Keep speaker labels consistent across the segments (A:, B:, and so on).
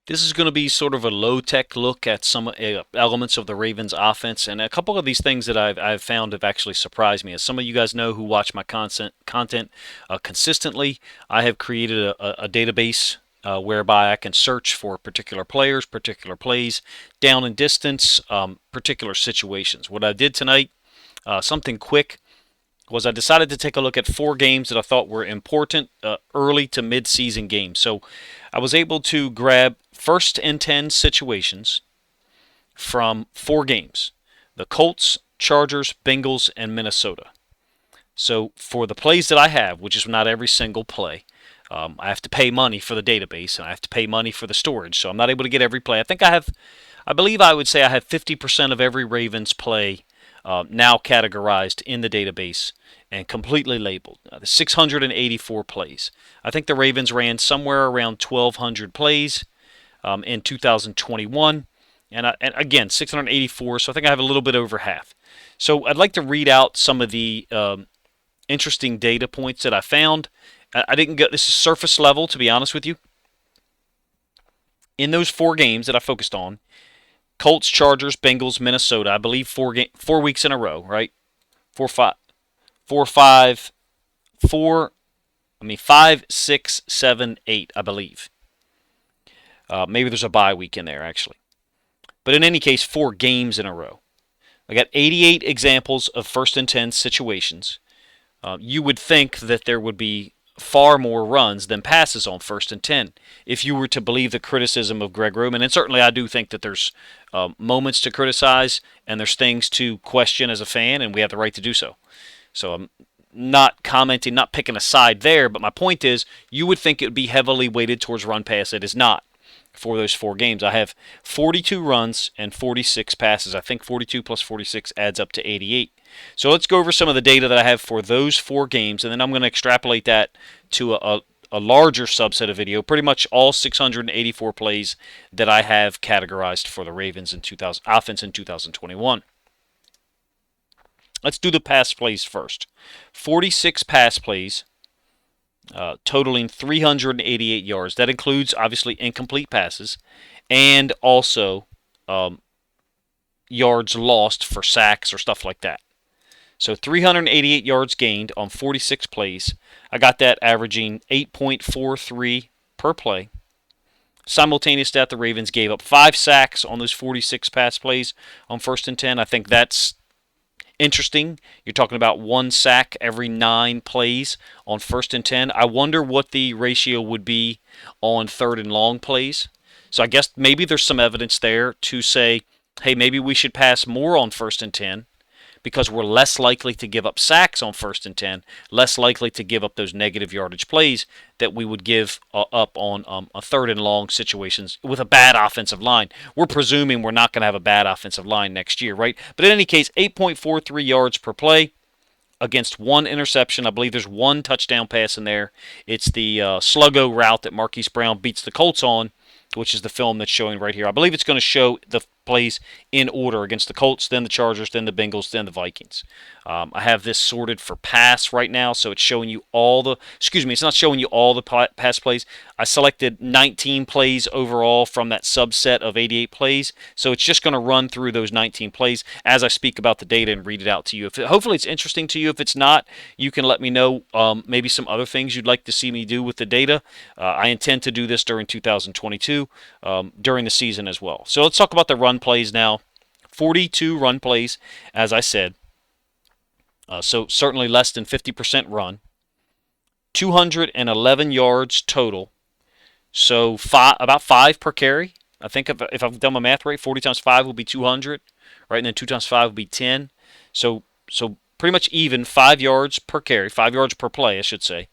A: This is going to be sort of a low-tech look at some elements of the Ravens offense, and a couple of these things that I've found have actually surprised me. As some of you guys know who watch my content consistently, I have created a database whereby I can search for particular players, particular plays, down and distance, particular situations. What I did tonight, something quick, was I decided to take a look at 4 games that I thought were important early to mid-season games. So I was able to grab first and 10 situations from 4 games: the Colts, Chargers, Bengals, and Minnesota. So for the plays that I have, which is not every single play, I have to pay money for the database and I have to pay money for the storage. So I'm not able to get every play. I believe I would say I have 50% of every Ravens play now categorized in the database and completely labeled. The 684 plays. I think the Ravens ran somewhere around 1,200 plays in 2021. And again, 684, so I think I have a little bit over half. So I'd like to read out some of the interesting data points that I found. I didn't go, this is surface level, to be honest with you. In those 4 games that I focused on, Colts, Chargers, Bengals, Minnesota, I believe 4 weeks in a row, right? 5, 6, 7, 8, I believe. Maybe there's a bye week in there, actually. But in any case, 4 games in a row. I got 88 examples of first and 10 situations. You would think that there would be far more runs than passes on first and 10 if you were to believe the criticism of Greg Roman. And certainly I do think that there's moments to criticize and there's things to question as a fan, and we have the right to do so. So I'm not commenting, not picking a side there, but my point is you would think it would be heavily weighted towards run pass. It is not. For those 4 games, I have 42 runs and 46 passes. I think 42 plus 46 adds up to 88. So let's go over some of the data that I have for those 4 games, and then I'm going to extrapolate that to a larger subset of video, pretty much all 684 plays that I have categorized for the Ravens offense in 2021. Let's do the pass plays first. 46 pass plays, totaling 388 yards. That includes, obviously, incomplete passes and also yards lost for sacks or stuff like that. So 388 yards gained on 46 plays. I got that averaging 8.43 per play. Simultaneous to that, the Ravens gave up 5 sacks on those 46 pass plays on first and 10. I think that's interesting. You're talking about 1 sack every 9 plays on first and 10. I wonder what the ratio would be on third and long plays. So I guess maybe there's some evidence there to say, hey, maybe we should pass more on first and 10 because we're less likely to give up sacks on first and 10, less likely to give up those negative yardage plays that we would give up on a third and long situations with a bad offensive line. We're presuming we're not going to have a bad offensive line next year, right? But in any case, 8.43 yards per play against 1 interception. I believe there's 1 touchdown pass in there. It's the sluggo route that Marquise Brown beats the Colts on, which is the film that's showing right here. I believe it's going to show the plays in order against the Colts, then the Chargers, then the Bengals, then the Vikings. I have this sorted for pass right now, so it's showing you all the, it's not showing you all the pass plays. I selected 19 plays overall from that subset of 88 plays, so it's just going to run through those 19 plays as I speak about the data and read it out to you. Hopefully it's interesting to you. If it's not, you can let me know maybe some other things you'd like to see me do with the data. I intend to do this during 2022, during the season as well. So let's talk about the run plays now. 42 run plays, as I said. So certainly less than 50% run. 211 yards total. So about 5 per carry. I think if I've done my math right, 40 times 5 will be 200, right? And then 2 times 5 will be 10. So pretty much even 5 yards per carry, 5 yards per play, I should say.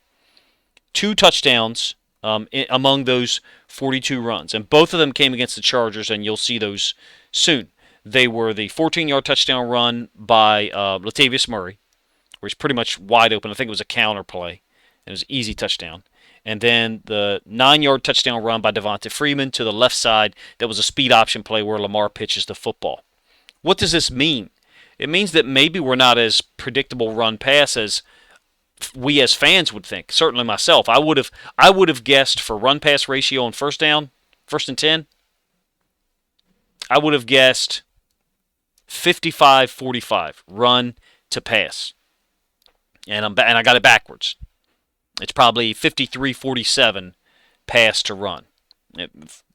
A: 2 touchdowns among those 42 runs. And both of them came against the Chargers, and you'll see those soon. They were the 14-yard touchdown run by Latavius Murray, where he's pretty much wide open. I think it was a counter play. It was an easy touchdown. And then the 9-yard touchdown run by Devonta Freeman to the left side. That was a speed option play where Lamar pitches the football. What does this mean? It means that maybe we're not as predictable run pass as we as fans would think. Certainly myself. I would have guessed for run pass ratio on first down first and 10, I would have guessed 55-45 run to pass. And I got it backwards. It's probably 53-47 pass to run. Do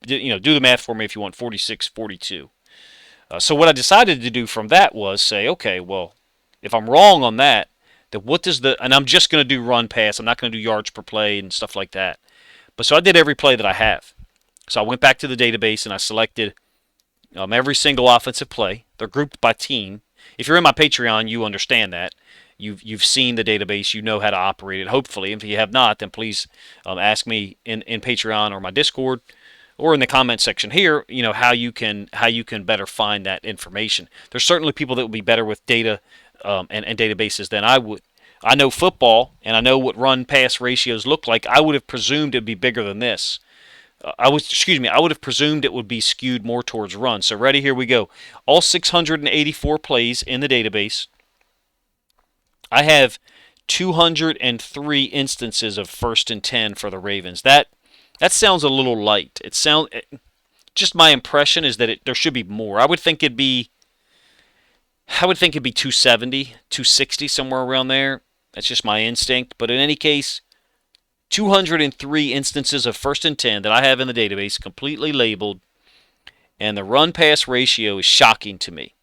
A: the math for me if you want, 46-42. So what I decided to do from that was say, okay, well, if I'm wrong on that, then what does and I'm just going to do run pass. I'm not going to do yards per play and stuff like that. But so I did every play that I have. So I went back to the database and I selected every single offensive play. They're grouped by team. If you're in my Patreon, you understand that. You've seen the database. You know how to operate it, hopefully. If you have not, then please ask me in Patreon or my Discord or in the comment section here, how you can better find that information. There's certainly people that would be better with data and databases than I would. I know football, and I know what run-pass ratios look like. I would have presumed it would be bigger than this. I would have presumed it would be skewed more towards run. So ready, here we go. All 684 plays in the database. I have 203 instances of first and 10 for the Ravens. That sounds a little light. Just my impression is that there should be more. I would think it'd be 270, 260, somewhere around there. That's just my instinct. But in any case, 203 instances of first and 10 that I have in the database, completely labeled, and the run-pass ratio is shocking to me.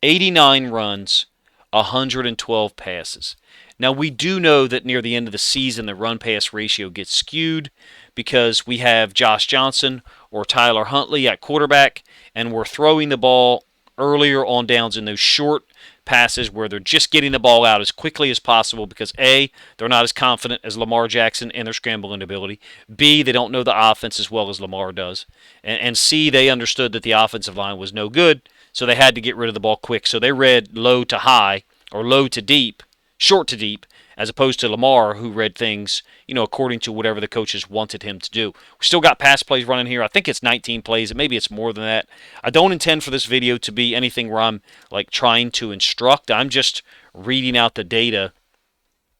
A: 89 runs, 112 passes. Now, we do know that near the end of the season, the run-pass ratio gets skewed because we have Josh Johnson or Tyler Huntley at quarterback, and we're throwing the ball earlier on downs in those short passes where they're just getting the ball out as quickly as possible because A, they're not as confident as Lamar Jackson in their scrambling ability. B, they don't know the offense as well as Lamar does. And C, they understood that the offensive line was no good, so they had to get rid of the ball quick. So they read low to high or low to deep, short to deep, as opposed to Lamar, who read things, according to whatever the coaches wanted him to do. We still got pass plays running here. I think it's 19 plays. Maybe it's more than that. I don't intend for this video to be anything where I'm trying to instruct. I'm just reading out the data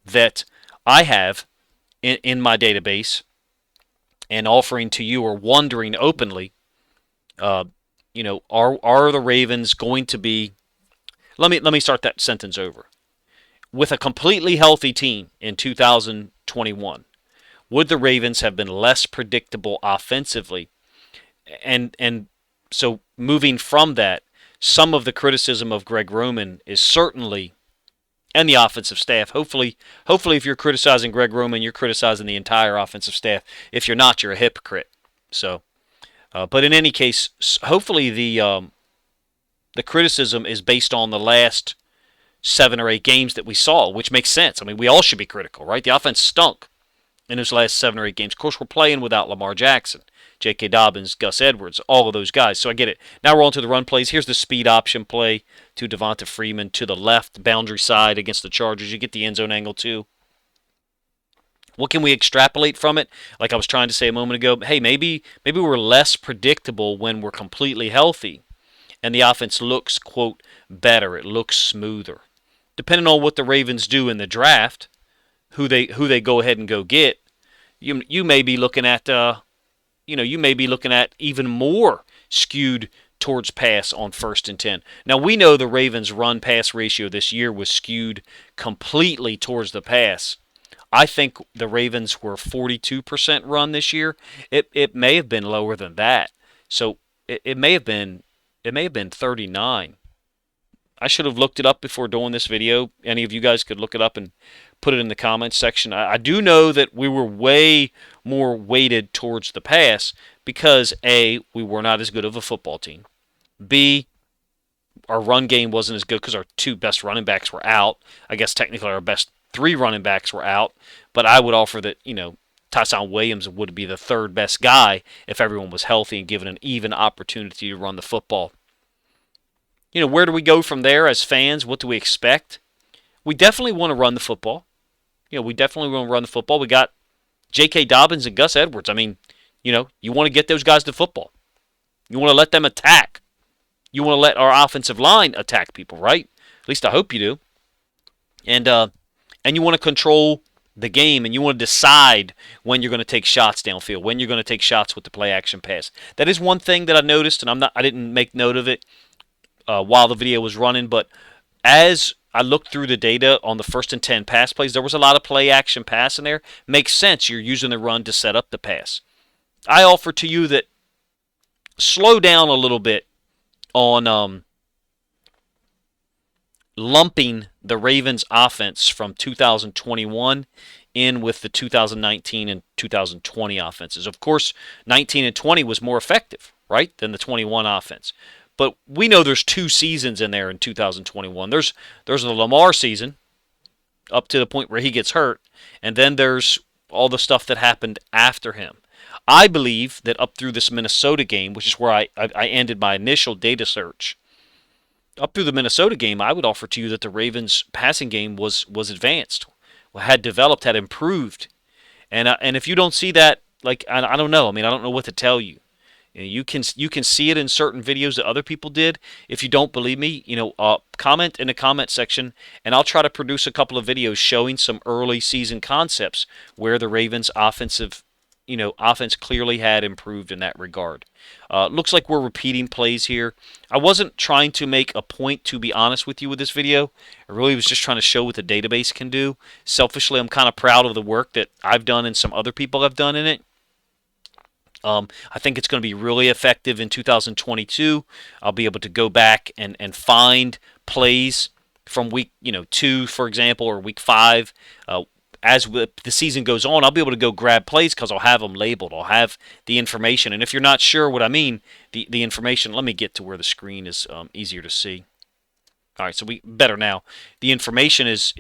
A: that I have in my database and offering to you, or wondering openly, are the Ravens going to be? Let me start that sentence over. With a completely healthy team in 2021, would the Ravens have been less predictable offensively? And so moving from that, some of the criticism of Greg Roman is certainly, and the offensive staff, hopefully if you're criticizing Greg Roman, you're criticizing the entire offensive staff. If you're not, you're a hypocrite. So, but in any case, hopefully the criticism is based on the last 7 or 8 games that we saw, which makes sense. I mean, we all should be critical, right? The offense stunk in those last 7 or 8 games. Of course, we're playing without Lamar Jackson, J.K. Dobbins, Gus Edwards, all of those guys. So I get it. Now we're on to the run plays. Here's the speed option play to Devonta Freeman to the left boundary side against the Chargers. You get the end zone angle too. What can we extrapolate from it? Like I was trying to say a moment ago, hey, maybe we're less predictable when we're completely healthy and the offense looks, quote, better. It looks smoother. Depending on what the Ravens do in the draft, who they go ahead and go get, you may be looking at even more skewed towards pass on first and 10. Now we know the Ravens' run-pass ratio this year was skewed completely towards the pass. I think the Ravens were 42% run this year. It may have been lower than that. So it may have been 39. I should have looked it up before doing this video. Any of you guys could look it up and put it in the comments section. I do know that we were way more weighted towards the pass because A, we were not as good of a football team. B, our run game wasn't as good because our 2 best running backs were out. I guess technically our best 3 running backs were out. But I would offer that, Tyson Williams would be the 3rd best guy if everyone was healthy and given an even opportunity to run the football. Where do we go from there as fans? What do we expect? We definitely want to run the football. We definitely want to run the football. We got J.K. Dobbins and Gus Edwards. I mean, you want to get those guys to football. You want to let them attack. You want to let our offensive line attack people, right? At least I hope you do. And you want to control the game and you want to decide when you're going to take shots downfield, when you're going to take shots with the play action pass. That is one thing that I noticed, and I didn't make note of it while the video was running, but as I looked through the data on the 1st and 10 pass plays, there was a lot of play action pass in there. Makes sense. You're using the run to set up the pass. I offer to you that slow down a little bit on lumping the Ravens offense from 2021 in with the 2019 and 2020 offenses. Of course, 19 and 20 was more effective, right, than the 21 offense. But we know there's 2 seasons in there in 2021. There's the Lamar season up to the point where he gets hurt, and then there's all the stuff that happened after him. I believe that up through this Minnesota game, which is where I ended my initial data search, up through the Minnesota game, I would offer to you that the Ravens' passing game was advanced, had developed, had improved. And if you don't see that, like, I don't know. I mean, I don't know what to tell you. You can see it in certain videos that other people did. If you don't believe me, comment in the comment section, and I'll try to produce a couple of videos showing some early season concepts where the Ravens' offense clearly had improved in that regard. Looks like we're repeating plays here. I wasn't trying to make a point, to be honest with you, with this video. I really was just trying to show what the database can do. Selfishly, I'm kind of proud of the work that I've done and some other people have done in it. I think it's going to be really effective in 2022. I'll be able to go back and find plays from week 2, for example, or week 5. As the season goes on, I'll be able to go grab plays because I'll have them labeled. I'll have the information. And if you're not sure what I mean, the information, let me get to where the screen is easier to see. All right, so we better now. The information is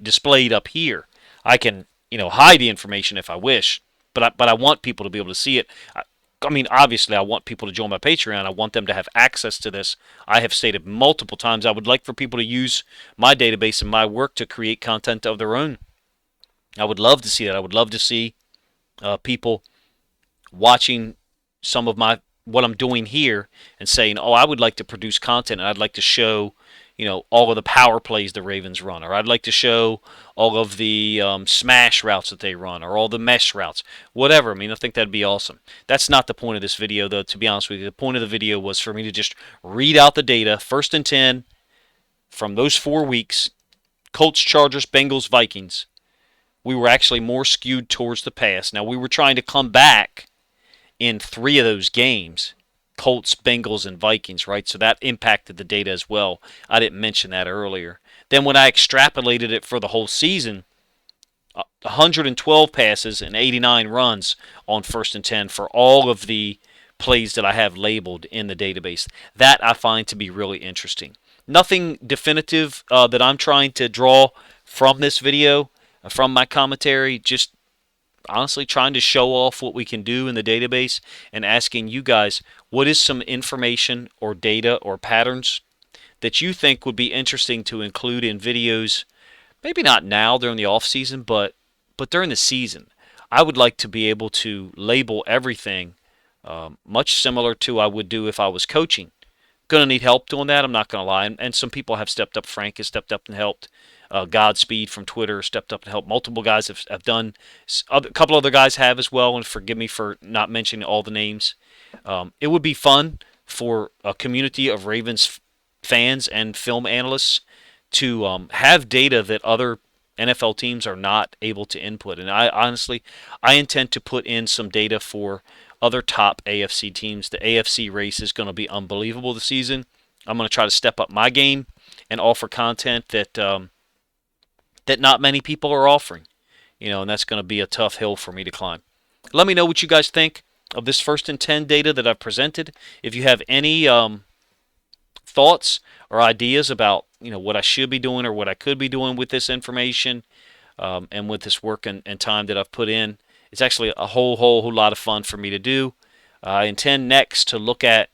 A: displayed up here. I can hide the information if I wish. But I want people to be able to see it. I mean, obviously, I want people to join my Patreon. I want them to have access to this. I have stated multiple times I would like for people to use my database and my work to create content of their own. I would love to see that. I would love to see people watching some of what I'm doing here and saying, "Oh, I would like to produce content, and I'd like to show." All of the power plays the Ravens run, or I'd like to show all of the smash routes that they run, or all the mesh routes, whatever. I mean, I think that'd be awesome. That's not the point of this video, though, to be honest with you. The point of the video was for me to just read out the data, 1st and 10, from those 4 weeks, Colts, Chargers, Bengals, Vikings. We were actually more skewed towards the pass. Now, we were trying to come back in 3 of those games. Colts, Bengals, and Vikings, right? So that impacted the data as well. I didn't mention that earlier. Then when I extrapolated it for the whole season, 112 passes and 89 runs on 1st and 10 for all of the plays that I have labeled in the database. That I find to be really interesting. Nothing definitive that I'm trying to draw from this video, from my commentary, just honestly trying to show off what we can do in the database and asking you guys what is some information or data or patterns that you think would be interesting to include in videos, maybe not now during the off season, but during the season. I would like to be able to label everything much similar to I would do if I was coaching. Going to need help doing that, I'm not going to lie, and some people have stepped up. Frank has stepped up and helped. Godspeed from Twitter stepped up and helped. Multiple guys have done. A couple other guys have as well, and forgive me for not mentioning all the names. It would be fun for a community of Ravens fans and film analysts to have data that other NFL teams are not able to input. And I intend to put in some data for other top AFC teams. The AFC race is going to be unbelievable this season. I'm going to try to step up my game and offer content that not many people are offering, and that's going to be a tough hill for me to climb. Let me know what you guys think of this 1st and 10 data that I've presented. If you have any thoughts or ideas about what I should be doing or what I could be doing with this information and with this work and time that I've put in, it's actually a whole lot of fun for me to do. I intend next to look at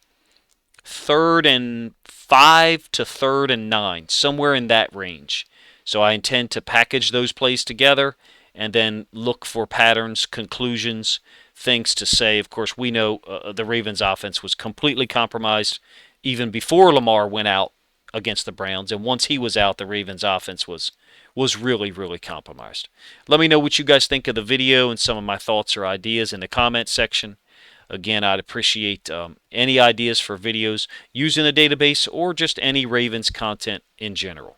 A: 3rd and 5 to 3rd and 9, somewhere in that range. So I intend to package those plays together and then look for patterns, conclusions, things to say. Of course, we know the Ravens offense was completely compromised even before Lamar went out against the Browns. And once he was out, the Ravens offense was was really, really compromised. Let me know what you guys think of the video and some of my thoughts or ideas in the comment section. Again, I'd appreciate any ideas for videos using a database or just any Ravens content in general.